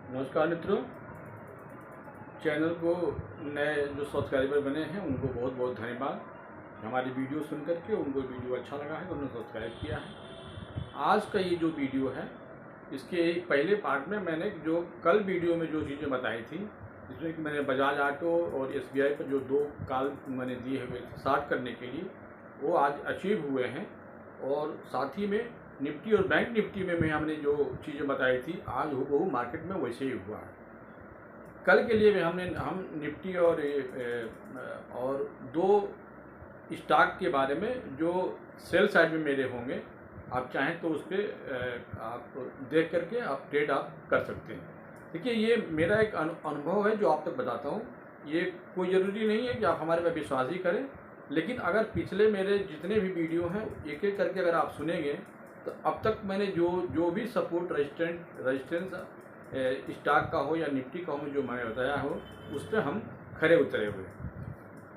नमस्कार मित्रों, चैनल को नए जो सब्सक्राइबर बने हैं उनको बहुत बहुत धन्यवाद। हमारी वीडियो सुन करके उनको वीडियो अच्छा लगा है तो उन्होंने सब्सक्राइब किया है। आज का ये जो वीडियो है इसके पहले पार्ट में मैंने जो कल वीडियो में जो चीज़ें बताई थी, जिसमें कि मैंने बजाज ऑटो और एसबीआई पर जो 2 कॉल मैंने दिए हुए स्टार्ट करने के लिए वो आज अचीव हुए हैं। और साथ ही में निफ्टी और बैंक निफ्टी में हमने जो चीज़ें बताई थी आज हूबहू मार्केट में वैसे ही हुआ है। कल के लिए भी हम निफ्टी और 2 स्टॉक के बारे में जो सेल साइड में मेरे होंगे, आप चाहें तो उस पर आप देख करके आप ट्रेड आप कर सकते हैं। देखिए, ये मेरा एक अनुभव है जो आप तक बताता हूँ। ये कोई ज़रूरी नहीं है कि आप हमारे पे विश्वास ही करें, लेकिन अगर पिछले मेरे जितने भी वीडियो हैं एक एक करके अगर आप सुनेंगे तो अब तक मैंने जो भी सपोर्ट रेजिस्टेंस स्टॉक का हो या निफ्टी का हो जो मैंने बताया हो उस पर हम खरे उतरे हुए।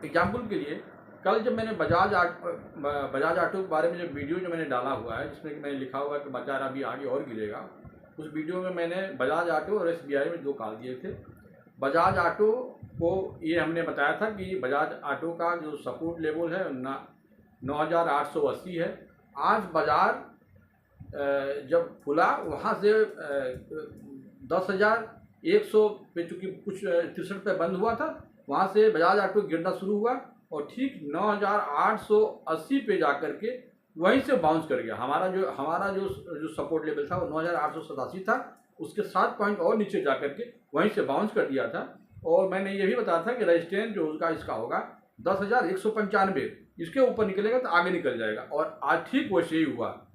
एग्जाम्पल के लिए कल जब मैंने बजाज ऑटो के बारे में जब वीडियो जो मैंने डाला हुआ है, जिसमें कि मैंने लिखा हुआ है कि बाजार अभी आगे और गिरेगा, उस वीडियो में मैंने बजाज ऑटो और एसबीआई में 2 कॉल दिए थे। बजाज ऑटो को ये हमने बताया था कि बजाज ऑटो का जो सपोर्ट लेवल है 9,880 है। आज बाजार जब खुला वहाँ से 10,100 पे, चूँकि कुछ 63 पे बंद हुआ था, वहाँ से बजाज ऑटो गिरना शुरू हुआ और ठीक 9,880 पे जा कर के वहीं से बाउंस कर गया। हमारा जो सपोर्ट लेवल था वो 9,887 था, उसके 7 पॉइंट और नीचे जा कर के वहीं से बाउंस कर दिया था। और मैंने ये भी बताया था कि रेजिस्टेंस जो इसका होगा 10,195, इसके ऊपर निकलेगा तो आगे निकल जाएगा। और आज ठीक वैसे ही हुआ।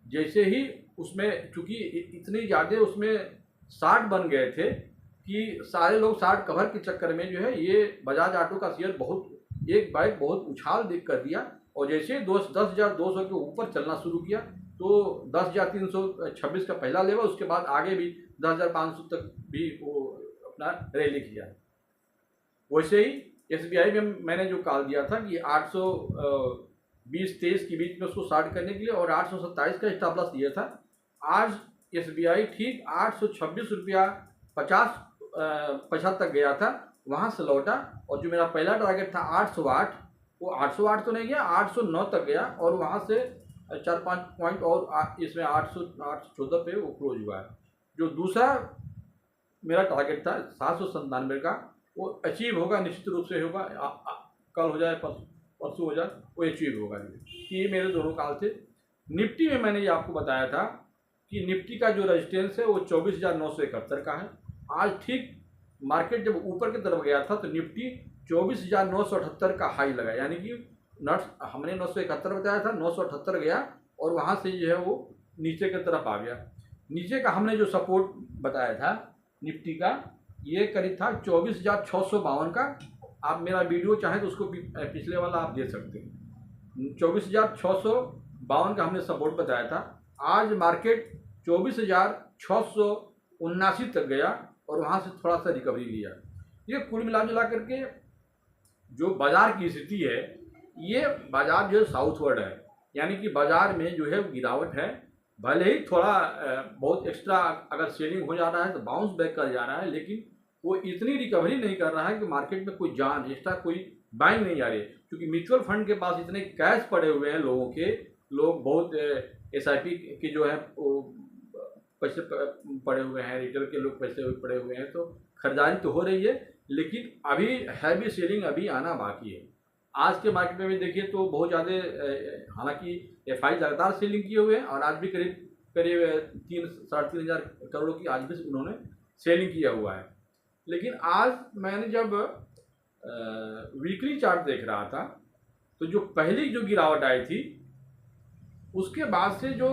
जैसे ही उसमें चूँकि इतनी ज़्यादा उसमें 60 बन गए थे कि सारे लोग 60 कवर के चक्कर में जो है ये बजाज ऑटो का शेयर बहुत एक बाइक बहुत उछाल कर दिया। और जैसे 10,200 के ऊपर चलना शुरू किया तो 10,326 का पहला लेवल, उसके बाद आगे भी 10,500 तक भी वो अपना रैली किया। वैसे ही एसबीआई में मैंने जो कॉल दिया था कि 820-23 के बीच में उसको स्टार्ट करने के लिए और 827 का स्टॉप लॉस दिया था। आज एसबीआई ठीक 826 रुपया 50 पैसा तक गया था, वहाँ से लौटा और जो मेरा पहला टारगेट था 808, वो 808 तो नहीं गया, 809 तक गया और वहाँ से 4-5 पॉइंट और इसमें 814 पे वो क्लोज हुआ है। जो दूसरा मेरा टारगेट था 797 का, वो अचीव होगा, निश्चित रूप से होगा। कल हो जाए परसों हो जाए, वो अचीव होगा। ये मेरे दोनों काल थे। निफ्टी में मैंने ये आपको बताया था कि निफ्टी का जो रेजिस्टेंस है वो 24,971 का है। आज ठीक मार्केट जब ऊपर की तरफ गया था तो निफ्टी 24,978 का हाई लगा, यानी कि हमने 971 बताया था, 978 गया और वहाँ से जो है वो नीचे की तरफ आ गया। नीचे का हमने जो सपोर्ट बताया था निफ्टी का, ये करीब था 24,652 का। आप मेरा वीडियो चाहें तो उसको पिछले वाला आप देख सकते हैं। 24,652 का हमने सपोर्ट बताया था। आज मार्केट 24,679 तक गया और वहाँ से थोड़ा सा रिकवरी लिया। ये कुल मिला करके जो बाजार की स्थिति है, ये बाजार जो है साउथवर्ड है, यानी कि बाजार में जो है गिरावट है। भले ही थोड़ा बहुत एक्स्ट्रा अगर सेलिंग हो जा रहा है तो बाउंस बैक कर जा रहा है, लेकिन वो इतनी रिकवरी नहीं कर रहा है कि मार्केट में कोई जान एक्स्ट्रा कोई बाइंग नहीं आ रही है। क्योंकि म्यूचुअल फंड के पास इतने कैश पड़े हुए हैं, लोग बहुत SIP के जो है पैसे पड़े हुए हैं, रिटेल के लोग पैसे पड़े हुए हैं, तो खरीदारी तो हो रही है, लेकिन अभी हैवी सेलिंग अभी आना बाकी है। आज के मार्केट में भी देखिए तो बहुत ज़्यादा, हालांकि FI लगातार सेलिंग किए हुए हैं और आज भी करीब 3-3.5 हज़ार करोड़ की आज भी उन्होंने सेलिंग किया हुआ है। लेकिन आज मैंने जब वीकली चार्ट देख रहा था तो जो पहली जो गिरावट आई थी उसके बाद से जो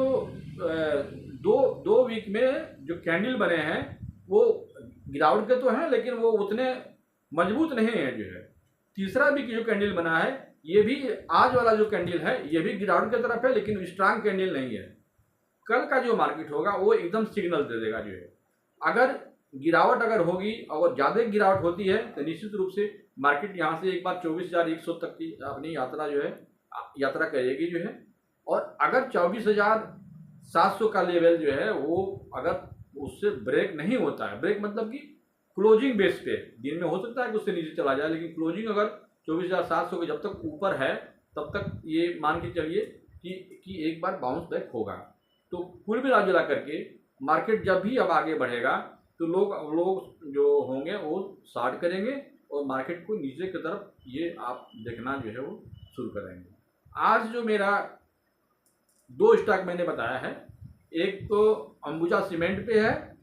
दो वीक में जो कैंडल बने हैं वो गिरावट के तो हैं, लेकिन वो उतने मजबूत नहीं है। जो है तीसरा वीक जो कैंडल बना है, ये भी आज वाला जो कैंडल है ये भी गिरावट की तरफ है, लेकिन स्ट्रांग कैंडल नहीं है। कल का जो मार्केट होगा वो एकदम सिग्नल दे देगा। जो है अगर गिरावट अगर होगी और ज़्यादा गिरावट होती है तो निश्चित रूप से मार्केट यहाँ से एक बार 24,100 तक की अपनी यात्रा करेगी। जो है और अगर 24,700 का लेवल जो है वो अगर उससे ब्रेक नहीं होता है। ब्रेक मतलब कि क्लोजिंग बेस पे दिन में हो सकता है कि उससे नीचे चला जाए, लेकिन क्लोजिंग अगर 24,700 के जब तक ऊपर है तब तक ये मान के चलिए कि एक बार बाउंस बैक होगा। तो कुल मिला जुला करके मार्केट जब भी अब आगे बढ़ेगा तो लोग जो होंगे वो शॉर्ट करेंगे और मार्केट को नीचे की तरफ ये आप देखना जो है वो शुरू करेंगे। आज जो मेरा 2 स्टॉक मैंने बताया है, एक तो अंबुजा सीमेंट पे है,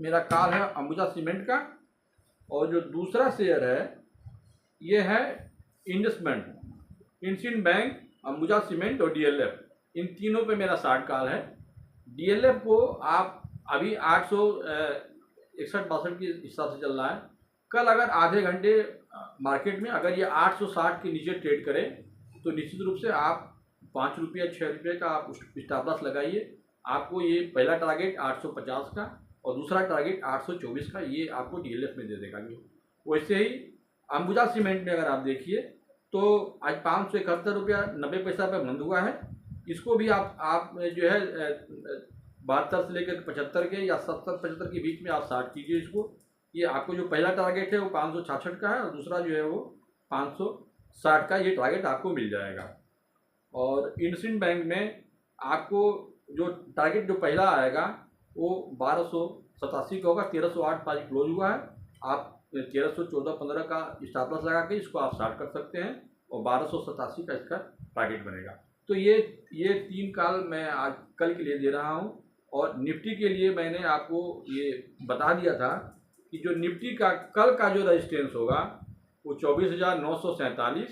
मेरा कॉल है अंबुजा सीमेंट का, और जो दूसरा शेयर है ये है इंडसइंड बैंक, अंबुजा सीमेंट और डीएलएफ। इन तीनों पे मेरा शॉर्ट कॉल है। डीएलएफ को आप अभी 861-62 के हिसाब से चल रहा है। कल अगर आधे घंटे मार्केट में अगर ये 860 के नीचे ट्रेड करे तो निश्चित रूप से आप 5 रुपये 6 रुपये का आप स्टॉप लॉस लगाइए। आपको ये पहला टारगेट 850 का और दूसरा टारगेट 824 का ये आपको डीएलएफ में दे देगा। वैसे ही अंबुजा सीमेंट में अगर आप देखिए तो आज 571 रुपया 90 पैसा पर बंद हुआ है। इसको भी आप जो है 72 से लेकर 75 के या 70-75 के बीच में आप शॉर्ट कीजिए इसको। ये आपको जो पहला टारगेट है वो 566 का है और दूसरा जो है वो 560 का ये टारगेट आपको मिल जाएगा। और इंडसइंड बैंक में आपको जो टारगेट जो पहला आएगा वो 1287 का होगा। 1308 आज क्लोज हुआ है। आप 1314-15 का स्टॉप लॉस लगा के इसको आप शॉर्ट कर सकते हैं और 1287 का इसका टारगेट बनेगा। तो ये 3 कॉल मैं आज कल के लिए दे रहा हूँ। और निफ्टी के लिए मैंने आपको ये बता दिया था कि जो निफ्टी का कल का जो रेजिस्टेंस होगा वो 24,947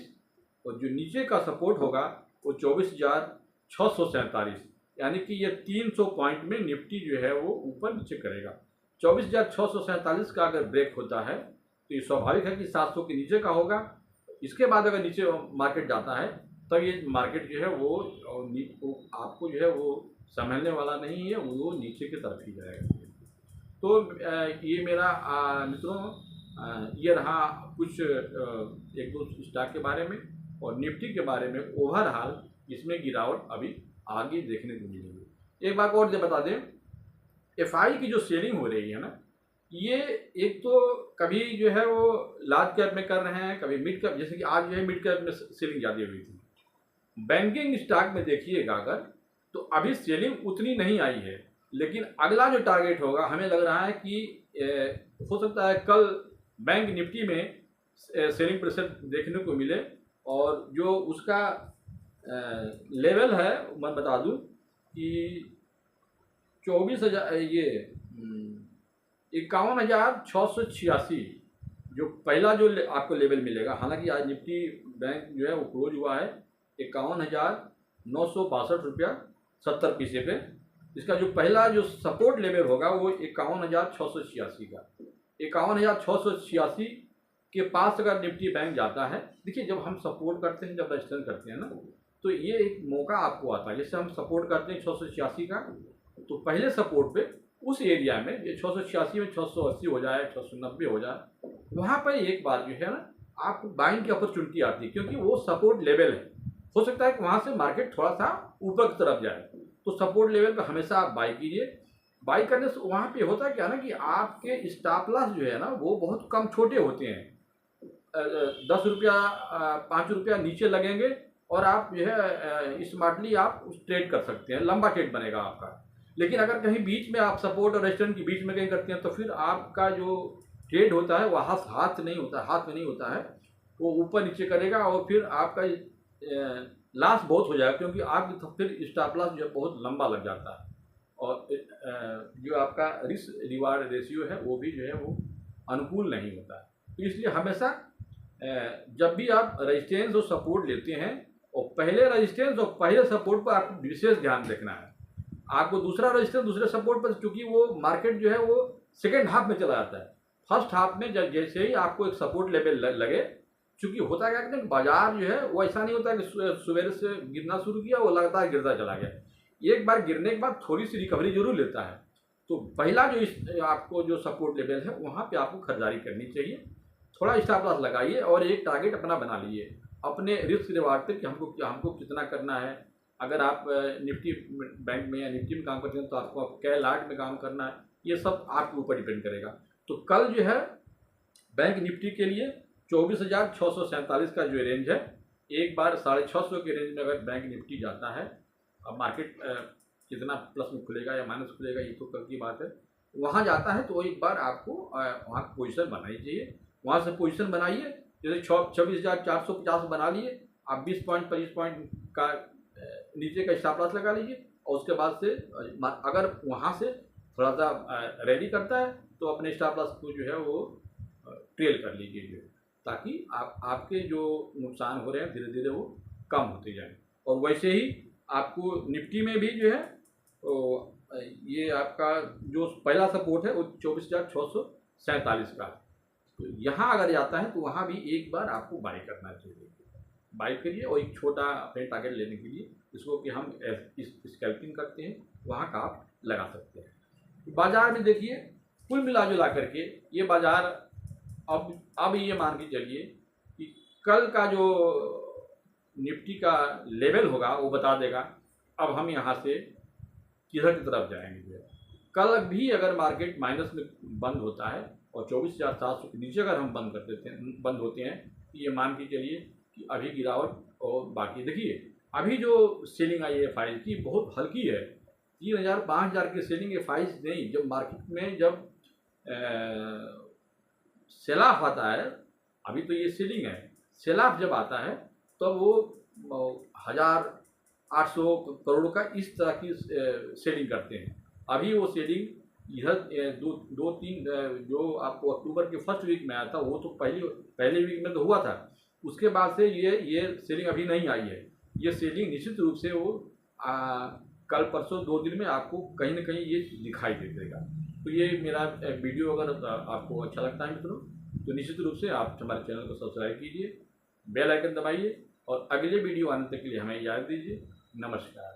और जो नीचे का सपोर्ट होगा वो 24,647, यानी कि ये 300 पॉइंट में निफ्टी जो है वो ऊपर नीचे करेगा। 24,647 का अगर ब्रेक होता है तो ये स्वाभाविक है कि 700 के नीचे का होगा। इसके बाद अगर नीचे मार्केट जाता है तब ये मार्केट जो है वो आपको जो है वो संभलने वाला नहीं है, वो नीचे की तरफ ही जाएगा। तो ये मेरा मित्रों ये रहा कुछ 1-2 स्टॉक के बारे में और निफ्टी के बारे में ओवरऑल इसमें गिरावट अभी आगे देखने को मिलेगी। एक बात और बता दें, एफआई की जो सेलिंग हो रही है ना, ये एक तो कभी जो है वो लार्ज कैप में कर रहे हैं, कभी मिड कैप, जैसे कि आज जो है मिड कैप में सेलिंग ज़्यादा हुई थी। बैंकिंग स्टॉक में देखिएगा अगर तो अभी सेलिंग उतनी नहीं आई है, लेकिन अगला जो टारगेट होगा हमें लग रहा है कि हो सकता है कल बैंक निफ्टी में सेलिंग प्रेशर देखने को मिले और जो उसका लेवल है मैं बता दूं कि 24,000 ये 51,686 जो पहला जो आपको लेवल मिलेगा। हालांकि आज निफ्टी बैंक जो है वो क्लोज हुआ है 51,962 रुपया 70 पैसे पे। इसका जो पहला जो सपोर्ट लेवल होगा वो 51,686 का। 51,686 के पास अगर निफ्टी बैंक जाता है, देखिए जब हम सपोर्ट करते हैं, जब रजिस्टर करते हैं ना, तो ये एक मौका आपको आता है। जैसे हम सपोर्ट करते हैं 686 का, तो पहले सपोर्ट पे उस एरिया में ये 686 में 680 हो जाए, 690 हो जाए, वहाँ पर एक बार जो है ना आपको बाइंग की अपॉर्चुनिटी आती है, क्योंकि वो सपोर्ट लेवल है। हो सकता है कि वहाँ से मार्केट थोड़ा सा ऊपर की तरफ जाए, तो सपोर्ट लेवल पर हमेशा आप बाई कीजिए। बाई करने से वहाँ पे होता है क्या ना कि आपके स्टॉप लॉस जो है ना वो बहुत कम छोटे होते हैं। 10 रुपया 5 रुपया नीचे लगेंगे और आप जो है स्मार्टली आप ट्रेड कर सकते हैं, लंबा ट्रेड बनेगा आपका। लेकिन अगर कहीं बीच में आप सपोर्ट और रेजिस्टेंस के बीच में कहीं करते हैं तो फिर आपका जो ट्रेड होता है वो हाथ में नहीं होता है, वो ऊपर नीचे करेगा और फिर आपका लॉस बहुत हो जाएगा, क्योंकि आपकी फिर स्टॉप लॉस जो बहुत लंबा लग जाता है और जो आपका रिस्क रिवार्ड रेशियो है वो भी जो है वो अनुकूल नहीं होता है। तो इसलिए हमेशा जब भी आप रेजिस्टेंस और सपोर्ट लेते हैं और पहले रेजिस्टेंस और पहले सपोर्ट पर आपको विशेष ध्यान रखना है। आपको दूसरा रेजिस्टेंस दूसरे सपोर्ट पर, क्योंकि वो मार्केट जो है वो सेकेंड हाफ में चला जाता है। फर्स्ट हाफ में जैसे ही आपको एक सपोर्ट लेवल लगे, क्योंकि होता क्या है कि बाजार जो है वो ऐसा नहीं होता कि सवेरे से गिरना शुरू किया वो लगातार गिरता चला गया। एक बार गिरने के बाद थोड़ी सी रिकवरी जरूर लेता है। तो पहला जो आपको जो सपोर्ट लेवल है वहाँ पे आपको खरीदारी करनी चाहिए। थोड़ा स्टॉप लॉस लगाइए और एक टारगेट अपना बना लीजिए अपने रिस्क रिवार्ड पे कि हमको कितना करना है। अगर आप निफ्टी बैंक में या निफ्टी में काम करते हैं तो आपको क्या लाट में काम करना है, ये सब आपके ऊपर डिपेंड करेगा। तो कल जो है बैंक निफ्टी के लिए 24,647 का जो रेंज है, एक बार 650 के रेंज में अगर बैंक निफ्टी जाता है, अब मार्केट कितना प्लस में खुलेगा या माइनस खुलेगा ये तो कल की बात है, वहाँ जाता है तो एक बार आपको वहाँ पोजीशन बनानी चाहिए। वहाँ से पोजीशन बनाइए, जैसे 26,450 बना लिए, आप 20 पॉइंट 25 पॉइंट का नीचे का स्टॉप लॉस लगा लीजिए, और उसके बाद से अगर वहाँ से थोड़ा सा रैली करता है तो अपने स्टॉप लॉस को जो है वो ट्रेल कर लीजिए, जो है ताकि आपके जो नुकसान हो रहे हैं धीरे धीरे वो कम होते जाएं। और वैसे ही आपको निफ्टी में भी जो है तो ये आपका जो पहला सपोर्ट है वो 24,647 का, तो यहाँ अगर जाता है तो वहाँ भी एक बार आपको बाई करना चाहिए। बाई करिए और एक छोटा अपने टारगेट लेने के लिए, इसको कि हम स्कैल्पिंग करते हैं, वहाँ का आप लगा सकते हैं। बाजार में देखिए कुल मिला जुला करके ये बाजार अब ये मान के चलिए कि कल का जो निफ्टी का लेवल होगा वो बता देगा अब हम यहाँ से किधर की तरफ जाएंगे। कल भी अगर मार्केट माइनस में बंद होता है और 24,700 के नीचे अगर हम बंद होते हैं तो ये मान के चलिए कि अभी गिरावट। और बाकी देखिए अभी जो सेलिंग आई है फाइल की बहुत हल्की है, 3,000 5,000 की सेलिंग है फाइल नहीं। जब मार्केट में जब सेल ऑफ आता है, अभी तो ये सेलिंग है, सेल ऑफ जब आता है तो वो 1,800 करोड़ का इस तरह की सेलिंग करते हैं। अभी वो सेलिंग इधर दो तीन जो आपको अक्टूबर के फर्स्ट वीक में आया था वो तो पहले वीक में तो हुआ था, उसके बाद से ये सेलिंग अभी नहीं आई है। ये सेलिंग निश्चित रूप से वो कल परसों 2 दिन में आपको कहीं ना कहीं ये दिखाई दे देगा। तो ये मेरा वीडियो अगर आपको अच्छा लगता है मित्रों तो निश्चित रूप से आप हमारे चैनल को सब्सक्राइब कीजिए, बेल आइकन दबाइए और अगले वीडियो आने तक के लिए हमें याद दीजिए। नमस्कार।